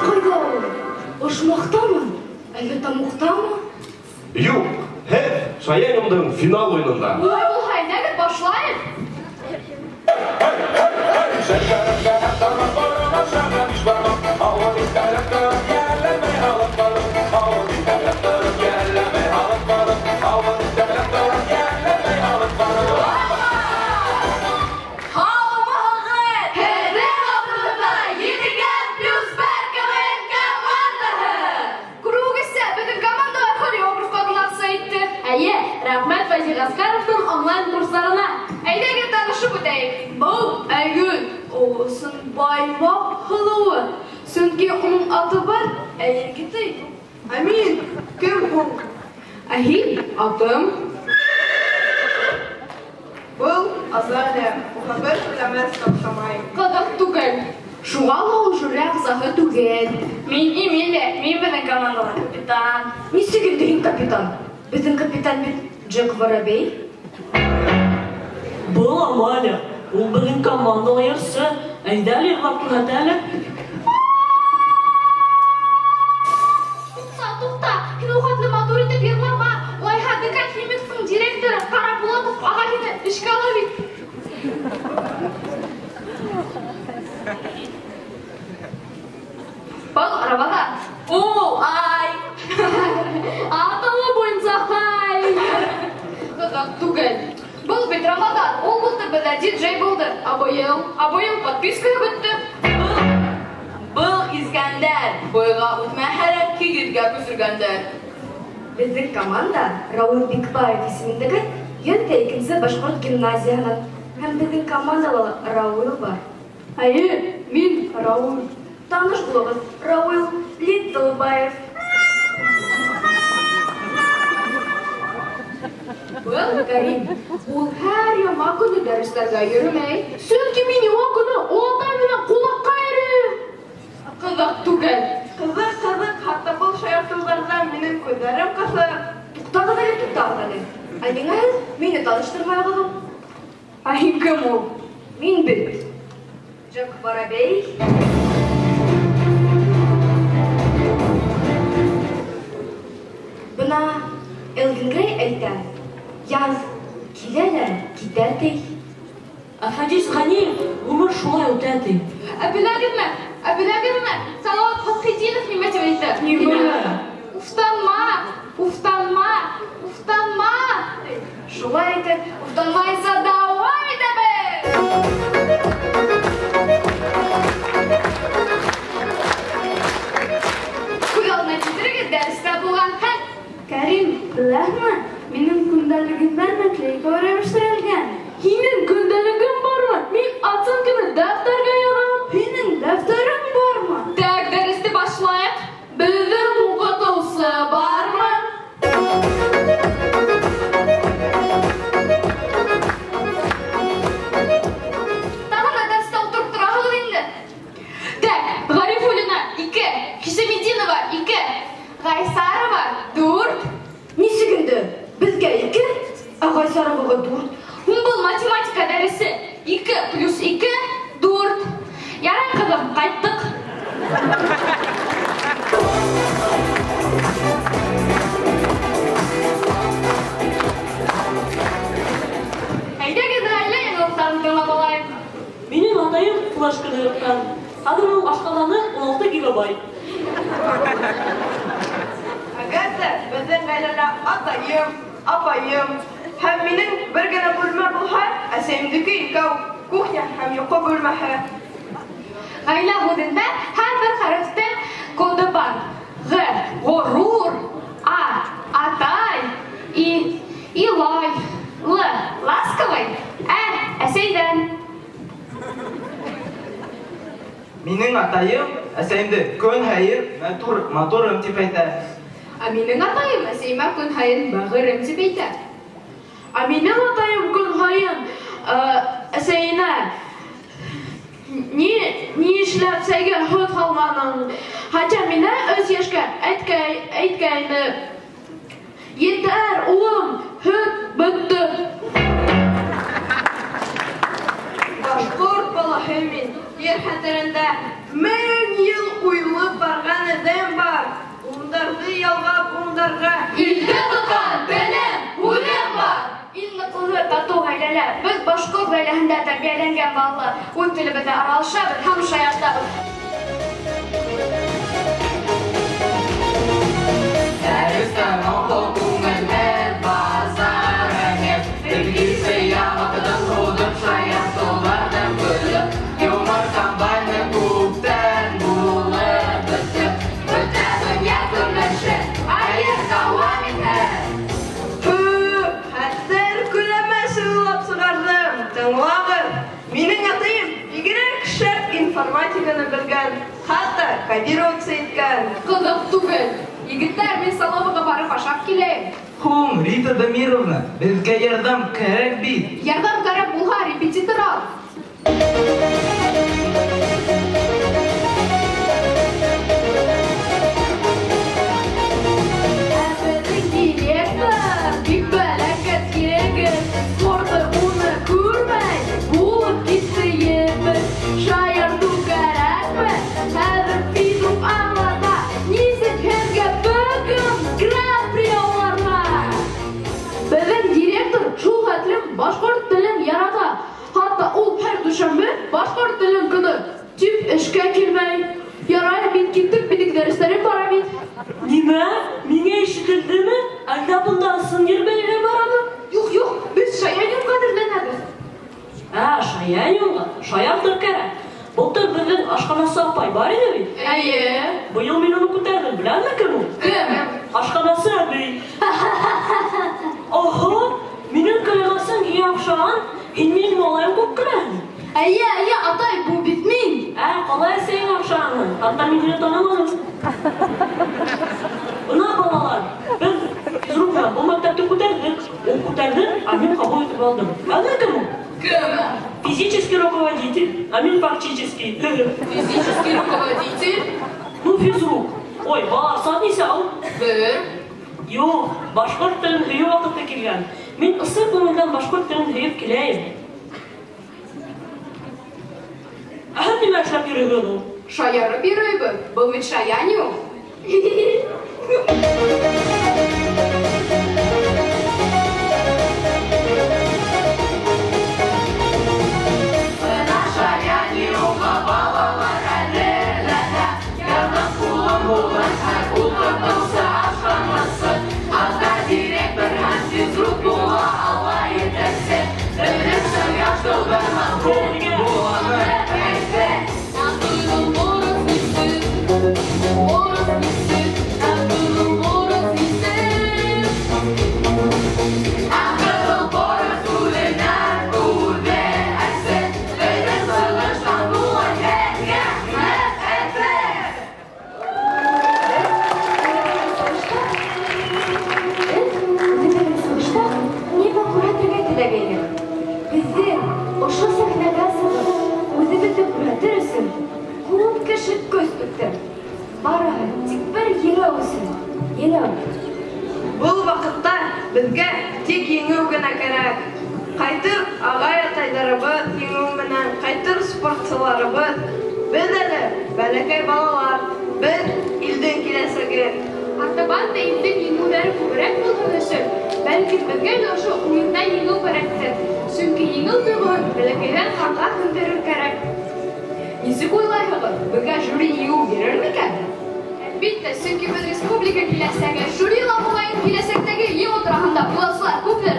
Қайда ол? Ұшмақтамы? Әлгі тамуқтамы? Юк, Шаянымдың финал ойынында. Ой, бұл хайнагет башлайын. Рахмет Вазир Аскаровтың онлайн курсларына. Әйдәге танышып өтәйік. Бұл Айгүл, оғысын байлап қылуы. Сөнке оның аты бар, әйел кетей. Амин, кім бұл? Ахил, атым. Бұл Азалия, мұхаббет білемес тапшамай. Қадақ түгел. Шуғал ол жүрек зағы түгел. Мен Емелі, мен біздің командала капитан. Не сегендейін капитан? Біздің капитан бет Джек Воробей? Бұл Амалия, ол біздің командала ерсі. Әйдәлі ғаптығат әлі? Тұқта, киноқатлы мотор етіп ерларға. Олайға декан химиксің директоры Қараболатов аға кені ішкі алабет. Бұл арабада. Ол, ай! Аталы бойынса қай! Қадақ түгел. Бұл бет Рамадан, ол бұлды біді диджей болды. Абойыл подписка бітті. Бұл Искәндер, бойға ұтма әрі кегерге көсіргендер. Біздің команда Раул Бекбаев есіміндегі Йонта 2-сі Башқұрт гимназияның. Һәм біздің командалы Раул бар. Әйе, мен Раул. Таныш болыңыз, Раул Литтлбаев. Бұл Карим, ол әр яма күні дәрістерге йөрімей. Сөнки мен яма күні олата менен қолаққа әрі. Қызық түгел. Қызық, хатта бұл шаяқтылардан менің көздерім қысыр. Туқтағыдай. Айдыңыз, мені таныштырмай қалым. Айын кім ол? Мен бит. Джек Воробей. Бұна Элвин Грей әйтті. Яз келелер, кетәдей. Афадис Ғаниев, өмір шулай өтәді. Әбіләгірме, Салауат Фатхидинов немете өйтті. Не білі? Уфтанма. Шулай әйтті. Уфтанмайса давай дәбі. Күлалына кетірігі дәрісті болған хан. Карим, біләхмі? Менің күндәлігімдер мәтлейкі өреміштірілген. Хинен күндәлігім бармы? Мен атсын күні дәфтарға яғам. Менің дәфтәрім бармы? Так, дәрісті башлайық. Білдің мұғытылсы бармы? Тағына дәрісті отырып тұрағыл енді. Так, Ғарифулина 2, Хисамидинова 2, Ғайсарова 4. Несігінді? Бізге 2, Ағайсароваға 4. Бұл математика дәрісі 2 плюс 2, 4. Ярай қызым, қайттық. Әйдегі дәрілі енуқтарын тыңлап алайын. Менің атайым флешканы өткен. Қазір ол ашқаланы 16 гигабайт. Әгәрді біздің ғайлана атайым, апайым, һәм менің бір генә бөлмә булһа, әсәйемдеке икәү, кухня һәм йоҡо бөлмәһе. Ғайла һүҙендә һәр бер хәрефтең коды бар. Г, ғорур, А, атай, И, илай, Л, ласковый, әсәйдән. Минең атайым әсәйемде көн һәйер матурым тип әйтә. Ә минең атайым әсәйемә көн һайын бәғерем тип әйтә. Ә минең атайым көн һайын әсәйенә ни эшләп сәйгә һөт һалманың. Хәтта мине өз яшькә әйткәйне. Етәр, улым, һөт бөттө. Башҡорт балаһы мин, ер хәтерендә 1000 йыл уйлап барған ялға, буындарға. Илге тоқан, белем, үлем бар. Ил ныклы тату гаиләлә. Без башкорт гаиләһендә тәрбияләнгән балалар. Үз телебездә аралашабыз һәм шаяртабыз. Дәрестән аңлау күңелләр базарыңыз. Белгисе яңадан ходып шаяртулардан көліп. Юмор комбайны күптән булып бітіп. Бүтә дөнья күрмеше, айыр дәвам итә. Хәттер күләмәсе улап сығардым. Тыңлағыз, минең атайым бигрәк шәп информатиканы белгән, хәтта кодировка иткән. Кызык түгел. Егеттәр, мин Саловага барып ашап киләм. Хум, Рита Дамировна, безгә ярдәм кәрәк бит. Ярдәм кәрәк булһа, репетитор ал. Әбеҙҙең директор бик бәләкәт егет. Спорты уны күрмәй, булып китте ебет. Шаярту кәрәкме? Хәҙер физрук аңлата. Нисек һеҙгә бөгөн гран-при алырға? Беҙҙең директор шул хәтлем башҡорт телен ярата. Хатта ул һәр дүшәмбе башҡорт телен көнө тип эшкә килмәй. Ярай, мин киттем, минең дәрестәрем бара бит. Нимә? Миңә ишетелдеме? Әлдә бында сын йөрбәйгә барамы? Юк, юк, без Шаян кадерләнәбез. Шаян юлға. Шаяртыр кәрәк. Былтыр беҙҙең ашханасы апай бар ине бит. Әйе. Быйыл мин уны күтәрҙем. Беләме кем ул? Кем? Ашханасы әбей. Оһо, минең коллегасым һиңә оҡшаған. Һин минең малайым күп көләһең. Әйе, атай, бу бит мин. Ҡалай сәйеңә оҡшағанһың. Хатта мин һине таныманым. Бына балалар, беҙ физрук менән был мәктәпте күтәрҙек. Ул күтәрҙе, а мин ҡабул итеп алдым. Әллә кем ул? Кем? Физический руководитель, а мин фактический. Физический руководитель. Ну, физрук. Ой, балалар, саат нисә ул? Бер. Юк, башҡорт телен һөйөү ваҡыты килгән. Мин ысын күңелдән башҡорт телен һөйөп киләйем. Һеҙ нимә эшләп йөрөйһөгөҙ ул? Шаярып йөрөйбөҙ. Был бит Шаян юк. Бына Шаян юлға балалар әҙерләнә. Ярҙам ҡулын булғанса, ул ҡотолса ашханасы. Хатта директор һәм физрук була ала етәксе. Белешең яшылдырман буланы әйтә. Бездең ошо сәхнәгә сығып, үҙебеҙҙе күрһәтер өсөн күп кеше көс түкте. Барыһы тик бер еңеү өсөн. Еңеү. Бұл ваҡытта беҙгә тик еңеү генә кәрәк. Ҡайтыр ағай-атайҙарыбыҙ еңеү менән, ҡайтыр спортсыларыбыҙ. Беҙ әле бәләкәй балалар, беҙ илдең киләсәге. Артабан да илдең еңеүҙәре күберәк булһын өсөн, бәлки беҙгә лә ошо уйында еңеү кәрәктер. Сөнки еңеү тойғоһон бәләкәйҙән ҡанға һеңдерер кәрәк. Нисек уйлайһығыҙ, беҙгә жюри еңеү бирер микән? Әлбиттә, сөнки беҙ республика киләсәге, жюри ла булайын киләсәктәге йыл тураһында уйлаусылар күптер.